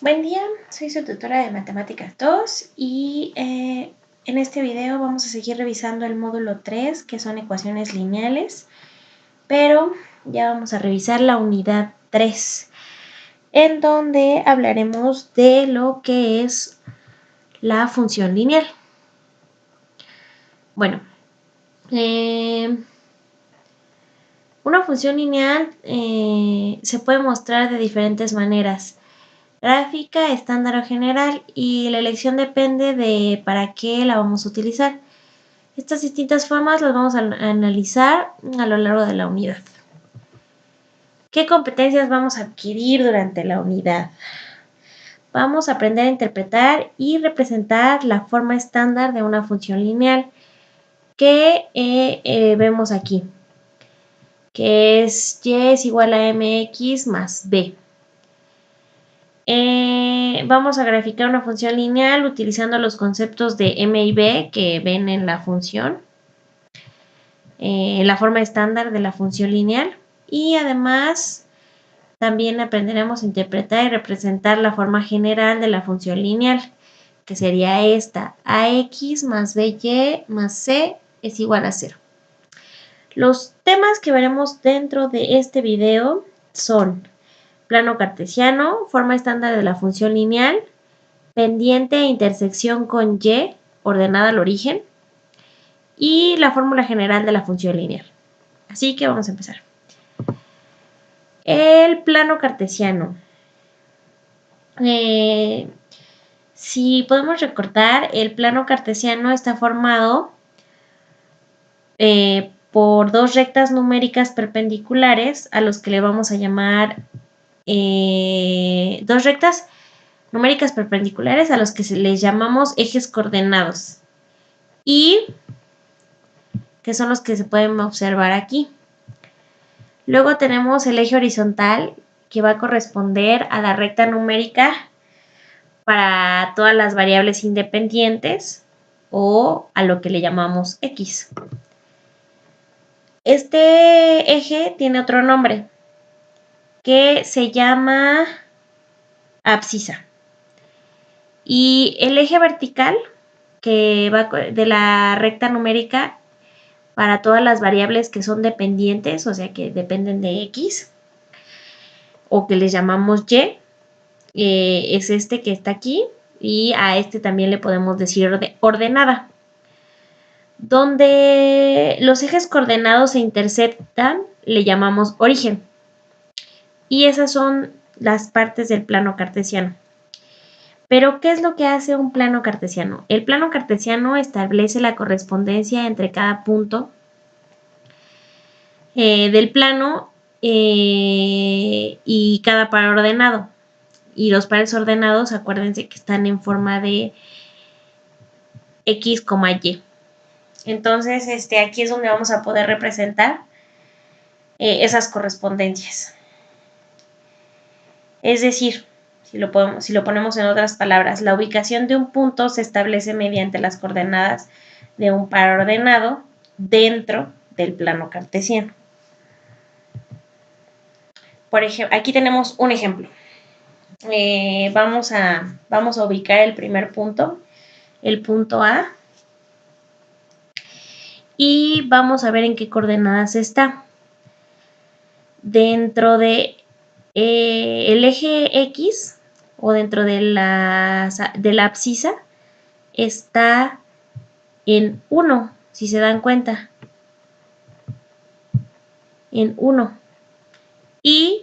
Buen día, soy su tutora de Matemáticas 2 y en este video vamos a seguir revisando el módulo 3, que son ecuaciones lineales, pero ya vamos a revisar la unidad 3, en donde hablaremos de lo que es la función lineal. Bueno, una función lineal se puede mostrar de diferentes maneras: gráfica, estándar o general, y la elección depende de para qué la vamos a utilizar. Estas distintas formas las vamos a analizar a lo largo de la unidad. ¿Qué competencias vamos a adquirir durante la unidad? Vamos a aprender a interpretar y representar la forma estándar de una función lineal que vemos aquí, que es y es igual a mx más b. Vamos a graficar una función lineal utilizando los conceptos de m y b que ven en la función, la forma estándar de la función lineal, y además también aprenderemos a interpretar y representar la forma general de la función lineal, que sería esta: ax más by más c es igual a 0. Los temas que veremos dentro de este video son plano cartesiano, forma estándar de la función lineal, pendiente e intersección con y ordenada al origen, y la fórmula general de la función lineal. Así que vamos a empezar. El plano cartesiano. Si podemos recordar, el plano cartesiano está formado por dos rectas numéricas perpendiculares, a los que le vamos a llamar dos rectas numéricas perpendiculares a los que les llamamos ejes coordenados, y que son los que se pueden observar aquí. Luego tenemos el eje horizontal, que va a corresponder a la recta numérica para todas las variables independientes, o a lo que le llamamos x. Este eje tiene otro nombre, que se llama abscisa. Y el eje vertical, que va de la recta numérica para todas las variables que son dependientes, o sea que dependen de x, o que les llamamos y, es este que está aquí, y a este también le podemos decir ordenada. Donde los ejes coordenados se interceptan le llamamos origen. Y esas son las partes del plano cartesiano. Pero, ¿qué es lo que hace un plano cartesiano? El plano cartesiano establece la correspondencia entre cada punto del plano y cada par ordenado. Y los pares ordenados, acuérdense que están en forma de x, y. Entonces, aquí es donde vamos a poder representar esas correspondencias. Es decir, si lo ponemos en otras palabras, la ubicación de un punto se establece mediante las coordenadas de un par ordenado dentro del plano cartesiano. Por ejemplo, aquí tenemos un ejemplo. Vamos a ubicar el primer punto, el punto A, y vamos a ver en qué coordenadas está. Dentro de el eje X, o dentro de la abscisa, está en 1, si se dan cuenta, en 1. Y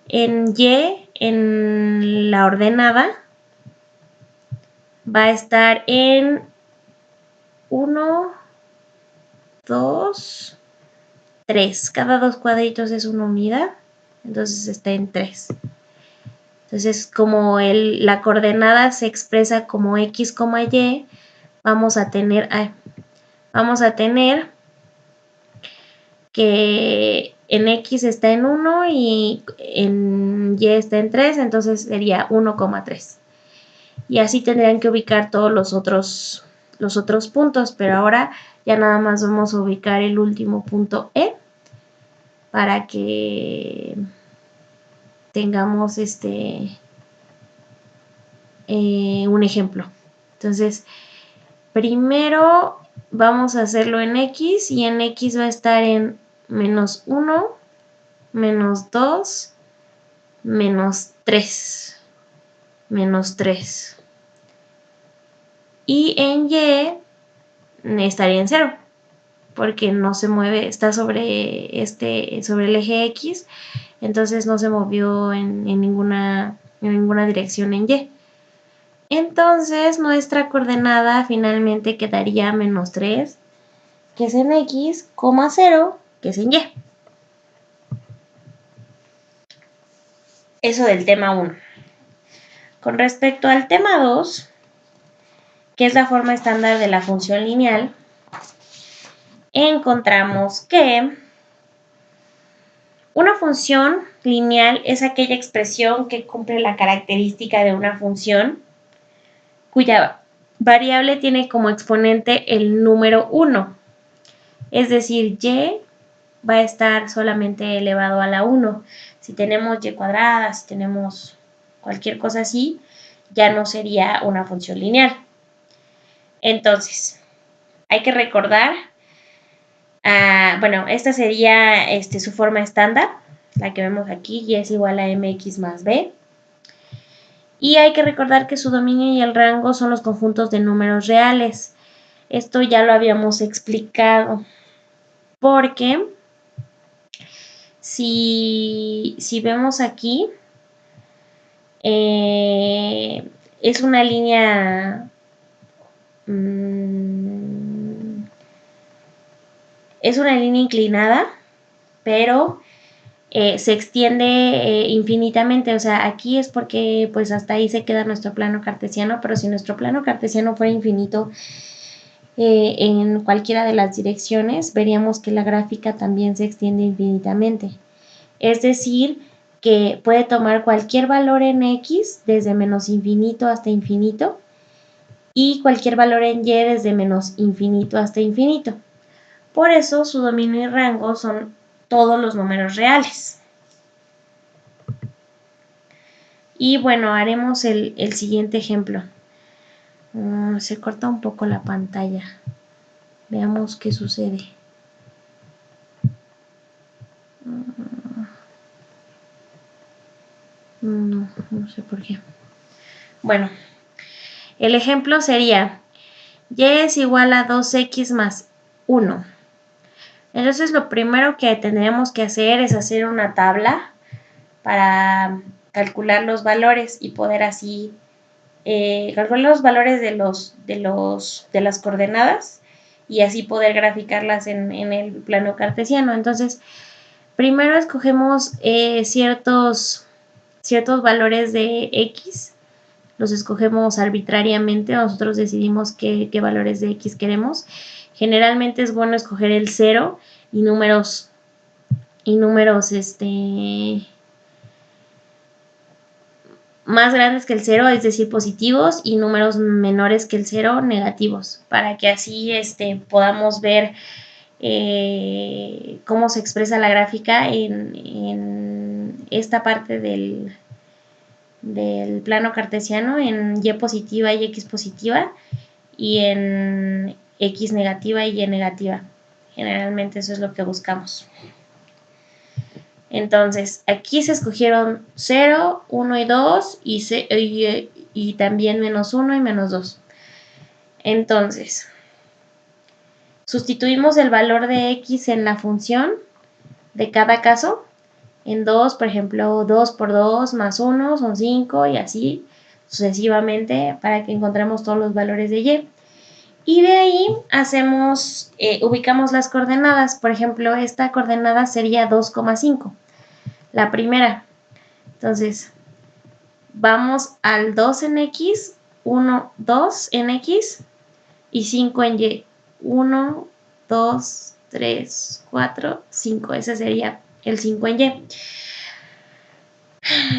en Y, en la ordenada, va a estar en 1, 2, 3. Cada dos cuadritos es una unidad, entonces está en 3. Entonces, como la coordenada se expresa como x, y, vamos a tener que en x está en 1 y en y está en 3, entonces sería 1,3. Y así tendrían que ubicar todos los otros puntos, pero ahora ya nada más vamos a ubicar el último punto E para que tengamos un ejemplo. Entonces, primero vamos a hacerlo en x y en x va a estar en menos 1, menos 2, menos 3, menos 3. Y en y estaría en 0, porque no se mueve, está sobre el eje X, entonces no se movió en ninguna dirección en Y. Entonces nuestra coordenada finalmente quedaría menos 3, que es en X, 0, que es en Y. Eso del tema 1. Con respecto al tema 2, que es la forma estándar de la función lineal, encontramos que una función lineal es aquella expresión que cumple la característica de una función cuya variable tiene como exponente el número 1. Es decir, y va a estar solamente elevado a la 1. Si tenemos y cuadrada, si tenemos cualquier cosa así, ya no sería una función lineal. Entonces, hay que recordar, esta sería su forma estándar, la que vemos aquí, y es igual a mx más b. Y hay que recordar que su dominio y el rango son los conjuntos de números reales. Esto ya lo habíamos explicado, porque si vemos aquí, es una línea inclinada, pero se extiende infinitamente. O sea, aquí es porque pues hasta ahí se queda nuestro plano cartesiano, pero si nuestro plano cartesiano fuera infinito en cualquiera de las direcciones, veríamos que la gráfica también se extiende infinitamente. Es decir, que puede tomar cualquier valor en x desde menos infinito hasta infinito y cualquier valor en y desde menos infinito hasta infinito. Por eso su dominio y rango son todos los números reales. Y bueno, haremos el siguiente ejemplo. Se corta un poco la pantalla. Veamos qué sucede. No sé por qué. Bueno, el ejemplo sería y es igual a 2x más 1. Entonces lo primero que tendríamos que hacer es hacer una tabla para calcular los valores y poder así calcular los valores de las coordenadas y así poder graficarlas en el plano cartesiano. Entonces, primero escogemos ciertos valores de x, los escogemos arbitrariamente, nosotros decidimos qué valores de x queremos. Generalmente es bueno escoger el 0 y números más grandes que el 0, es decir, positivos, y números menores que el 0, negativos, para que así podamos ver cómo se expresa la gráfica en esta parte del plano cartesiano, en y positiva y x positiva, y en x negativa y y negativa. Generalmente eso es lo que buscamos. Entonces, aquí se escogieron 0, 1 y 2 y también menos 1 y menos 2. Entonces, sustituimos el valor de x en la función de cada caso. En 2, por ejemplo, 2 por 2 más 1 son 5 y así sucesivamente para que encontremos todos los valores de y. Y de ahí ubicamos las coordenadas. Por ejemplo, esta coordenada sería 2,5. La primera. Entonces, vamos al 2 en x, 1, 2 en x y 5 en y. 1, 2, 3, 4, 5. Ese sería el 5 en y.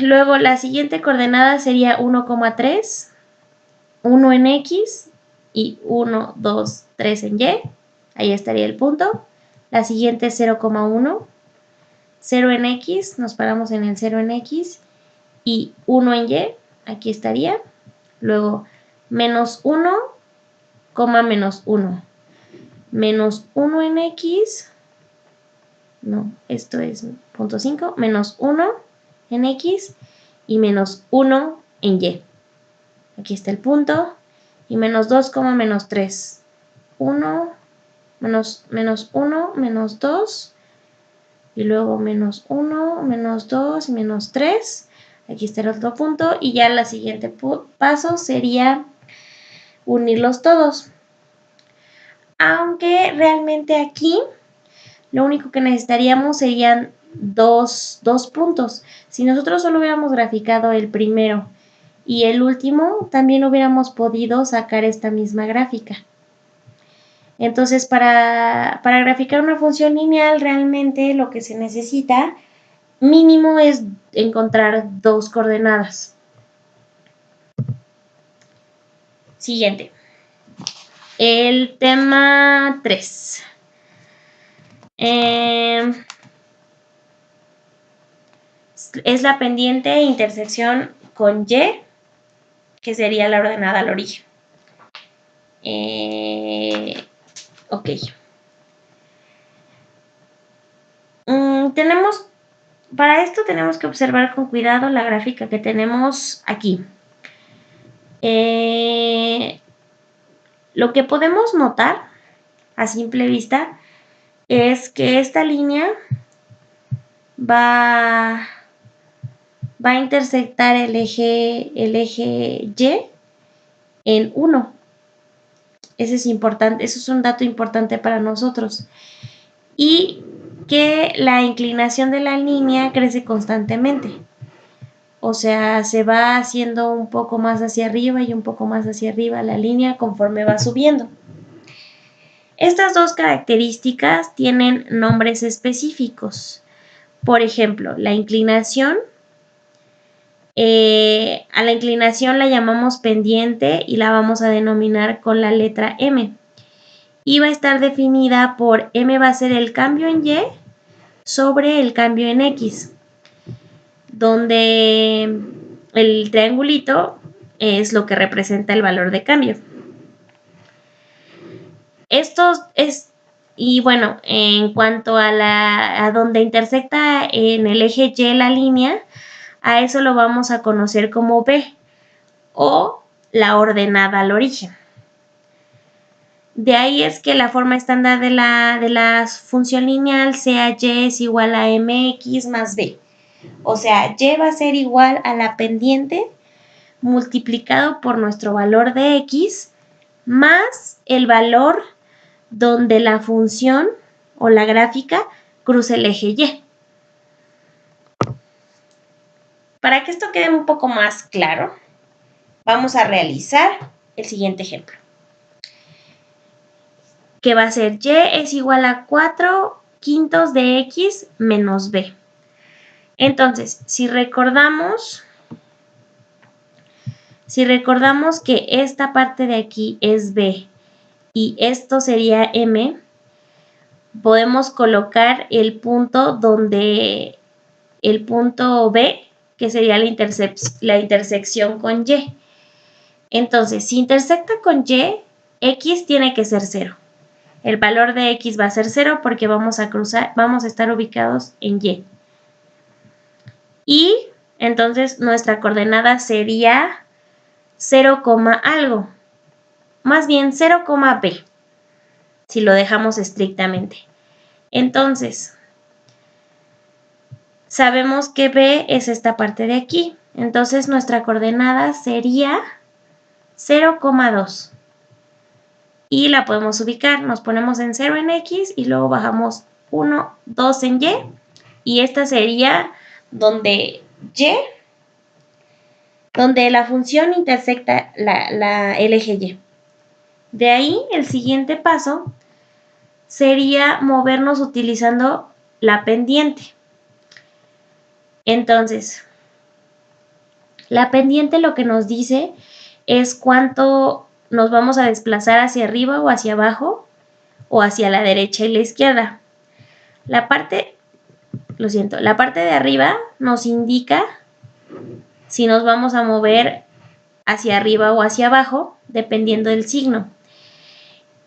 Luego, la siguiente coordenada sería 1,3, 1 en x y 1, 2, 3 en y. Ahí estaría el punto. La siguiente es 0,1. 0 en x, nos paramos en el 0 en x y 1 en y, aquí estaría. luego menos 1, menos 1, menos 1 en X, no, esto es 0.5, menos 1 en X y menos 1 en Y. Aquí está el punto. Y menos 2, menos 3. 1, menos 1, menos 2. Y luego menos 1, menos 2 y menos 3. Aquí está el otro punto. Y ya el siguiente paso sería unirlos todos. Aunque realmente aquí lo único que necesitaríamos serían dos puntos. Si nosotros solo hubiéramos graficado el primero y el último, también hubiéramos podido sacar esta misma gráfica. Entonces, para graficar una función lineal, realmente lo que se necesita mínimo es encontrar dos coordenadas. Siguiente. El tema 3. Es la pendiente e intersección con Y, que sería la ordenada al origen. Ok. Para esto tenemos que observar con cuidado la gráfica que tenemos aquí. Lo que podemos notar a simple vista es que esta línea va a intersectar el eje Y en 1. Ese es importante, eso es un dato importante para nosotros. Y que la inclinación de la línea crece constantemente. O sea, se va haciendo un poco más hacia arriba y un poco más hacia arriba la línea conforme va subiendo. Estas dos características tienen nombres específicos. Por ejemplo, la inclinación. A la inclinación la llamamos pendiente y la vamos a denominar con la letra M. Y va a estar definida por M va a ser el cambio en Y sobre el cambio en X, donde el triangulito es lo que representa el valor de cambio. Y bueno, en cuanto a donde intersecta en el eje Y la línea, a eso lo vamos a conocer como B o la ordenada al origen. De ahí es que la forma estándar de la función lineal sea Y es igual a mx más b. O sea, Y va a ser igual a la pendiente multiplicado por nuestro valor de x más el valor donde la función o la gráfica cruce el eje Y. Para que esto quede un poco más claro, vamos a realizar el siguiente ejemplo, que va a ser Y es igual a 4/5 de X menos B. Entonces, si recordamos que esta parte de aquí es B y esto sería M, podemos colocar el punto donde el punto B, que sería la intersección con Y. Entonces, si intersecta con Y, X tiene que ser 0. El valor de X va a ser 0 porque vamos a estar ubicados en Y. Y entonces nuestra coordenada sería 0, algo. Más bien 0, B, si lo dejamos estrictamente. Entonces, sabemos que B es esta parte de aquí. Entonces, nuestra coordenada sería 0,2. Y la podemos ubicar. Nos ponemos en 0 en X y luego bajamos 1, 2 en Y. Y esta sería donde la función intersecta el eje Y. De ahí, el siguiente paso sería movernos utilizando la pendiente. Entonces, la pendiente lo que nos dice es cuánto nos vamos a desplazar hacia arriba o hacia abajo o hacia la derecha y la izquierda. La parte de arriba nos indica si nos vamos a mover hacia arriba o hacia abajo, dependiendo del signo.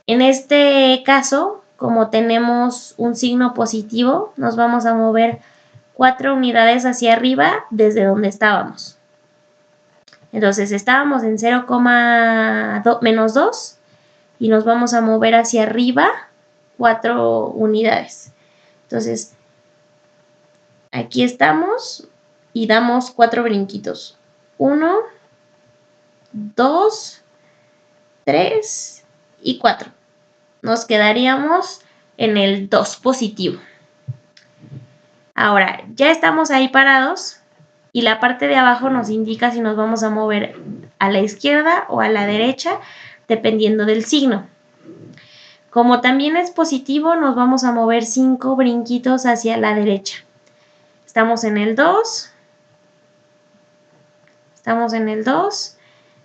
En este caso, como tenemos un signo positivo, nos vamos a mover 4 unidades hacia arriba desde donde estábamos. Entonces estábamos en 0,-2 y nos vamos a mover hacia arriba 4 unidades. Entonces, aquí estamos y damos 4 brinquitos. 1, 2, 3 y 4. Nos quedaríamos en el 2 positivo. Ahora, ya estamos ahí parados y la parte de abajo nos indica si nos vamos a mover a la izquierda o a la derecha, dependiendo del signo. Como también es positivo, nos vamos a mover 5 brinquitos hacia la derecha. Estamos en el 2. Estamos en el 2.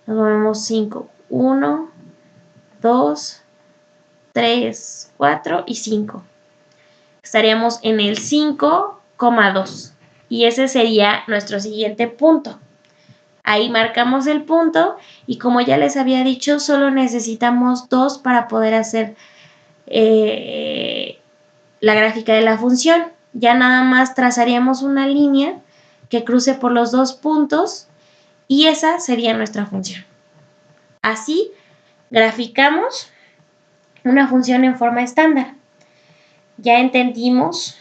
Nos movemos 5. 1, 2, 3, 4 y 5. Estaríamos en el 5,2. Y ese sería nuestro siguiente punto. Ahí marcamos el punto y como ya les había dicho, solo necesitamos 2 para poder hacer la gráfica de la función. Ya nada más trazaríamos una línea que cruce por los 2 puntos y esa sería nuestra función. Así graficamos una función en forma estándar. Ya entendimos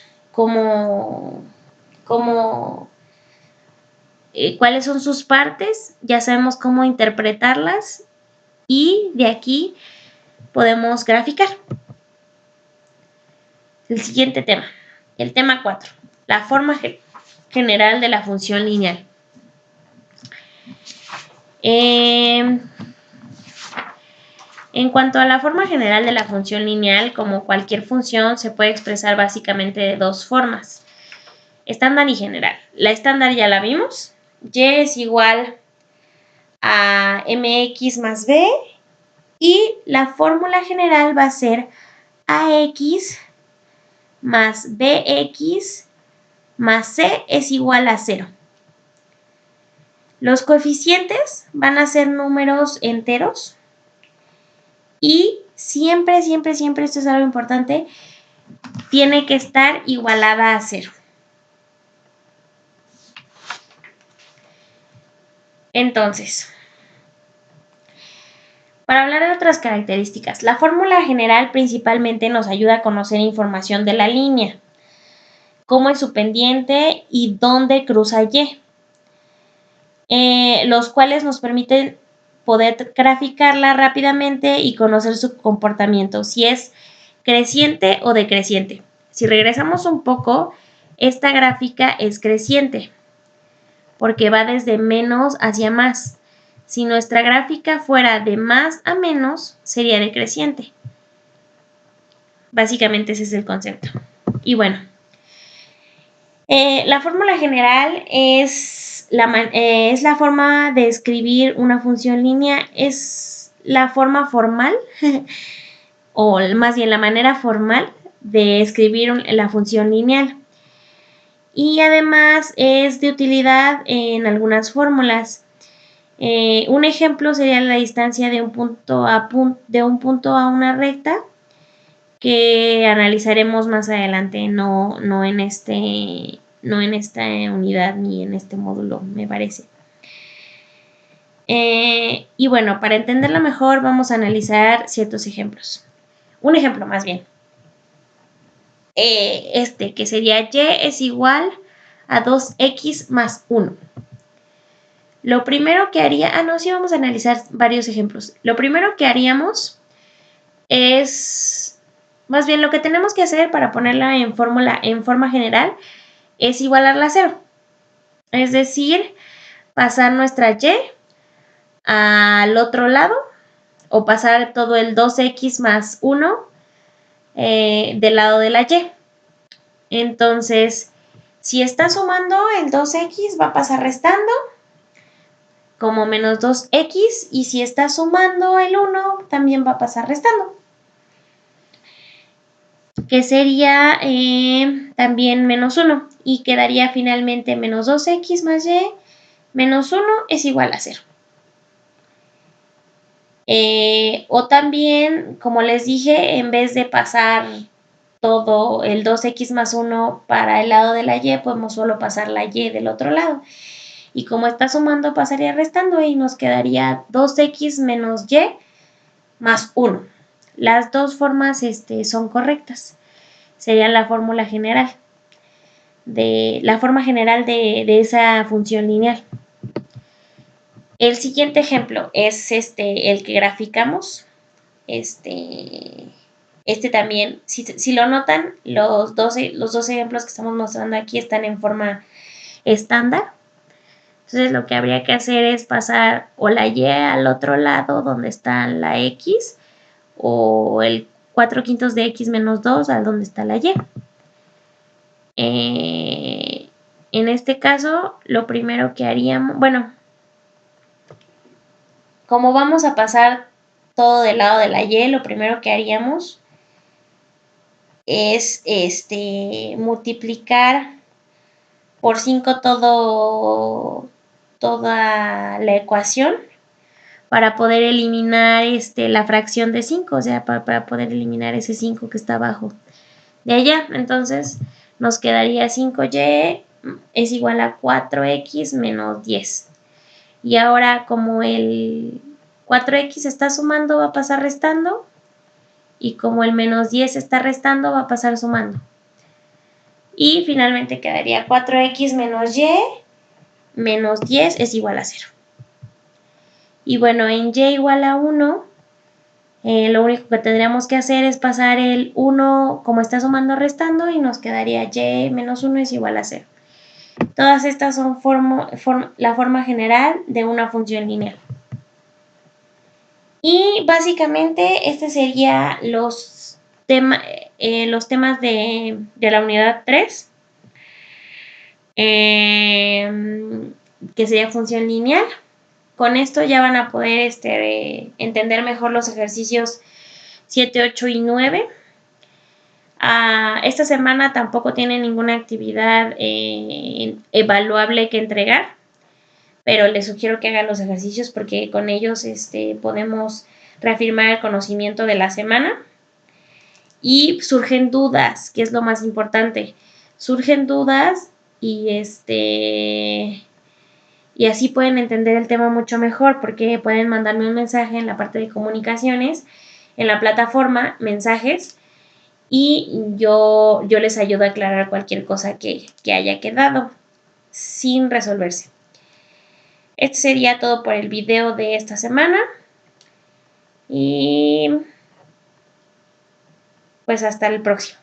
cuáles son sus partes, ya sabemos cómo interpretarlas y de aquí podemos graficar. El siguiente tema, el tema 4, la forma general de la función lineal. En cuanto a la forma general de la función lineal, como cualquier función, se puede expresar básicamente de 2 formas, estándar y general. La estándar ya la vimos, y es igual a mx más b, y la fórmula general va a ser ax más bx más c es igual a 0. Los coeficientes van a ser números enteros y siempre, siempre, siempre, esto es algo importante, tiene que estar igualada a 0. Entonces, para hablar de otras características, la fórmula general principalmente nos ayuda a conocer información de la línea, cómo es su pendiente y dónde cruza Y, los cuales nos permiten poder graficarla rápidamente y conocer su comportamiento, si es creciente o decreciente. Si regresamos un poco, esta gráfica es creciente porque va desde menos hacia más. Si nuestra gráfica fuera de más a menos, sería decreciente. Básicamente ese es el concepto. Y bueno, la fórmula general es la forma de escribir una función lineal, es la forma formal, o más bien la manera formal de escribir la función lineal. Y además es de utilidad en algunas fórmulas. Un ejemplo sería la distancia de un punto a una recta, que analizaremos más adelante, no en esta unidad ni en este módulo, me parece. Y bueno, para entenderlo mejor vamos a analizar ciertos ejemplos. Un ejemplo más bien. Que sería y es igual a 2x más 1. Lo primero que haría, sí vamos a analizar varios ejemplos. Lo primero que haríamos es, más bien lo que tenemos que hacer para ponerla en forma general es igualarla a 0. Es decir, pasar nuestra y al otro lado o pasar todo el 2x más 1 del lado de la y. Entonces, si está sumando el 2x va a pasar restando como menos 2x, y si está sumando el 1 también va a pasar restando, que sería también menos 1, y quedaría finalmente menos 2x más y menos 1 es igual a 0. O también, como les dije, en vez de pasar todo el 2x más 1 para el lado de la y, podemos solo pasar la y del otro lado. Y como está sumando, pasaría restando y nos quedaría 2x menos y más 1. Las dos formas son correctas. Sería la fórmula general. La forma general de esa función lineal. El siguiente ejemplo es el que graficamos. Este también, si lo notan, los dos ejemplos que estamos mostrando aquí están en forma estándar. Entonces lo que habría que hacer es pasar o la y al otro lado donde está la x, o el 4/5 de x menos 2 al donde está la y. En este caso, lo primero que haríamos, bueno, como vamos a pasar todo del lado de la y, lo primero que haríamos es multiplicar por 5 toda la ecuación para poder eliminar la fracción de 5, o sea, para poder eliminar ese 5 que está abajo de allá. Entonces nos quedaría 5y es igual a 4x menos 10. Y ahora, como el 4x está sumando, va a pasar restando, y como el menos 10 está restando, va a pasar sumando. Y finalmente quedaría 4x menos y menos 10 es igual a 0. Y bueno, en y igual a 1, lo único que tendríamos que hacer es pasar el 1 como está sumando restando, y nos quedaría y menos 1 es igual a 0. Todas estas son la forma general de una función lineal. Y básicamente este sería los temas de la unidad 3, que sería función lineal. Con esto ya van a poder entender mejor los ejercicios 7, 8 y 9. Esta semana tampoco tienen ninguna actividad evaluable que entregar, pero les sugiero que hagan los ejercicios porque con ellos podemos reafirmar el conocimiento de la semana. Y surgen dudas, que es lo más importante. Surgen dudas y y así pueden entender el tema mucho mejor, porque pueden mandarme un mensaje en la parte de comunicaciones, en la plataforma mensajes, y yo les ayudo a aclarar cualquier cosa que haya quedado sin resolverse. Esto sería todo por el video de esta semana, y pues hasta el próximo.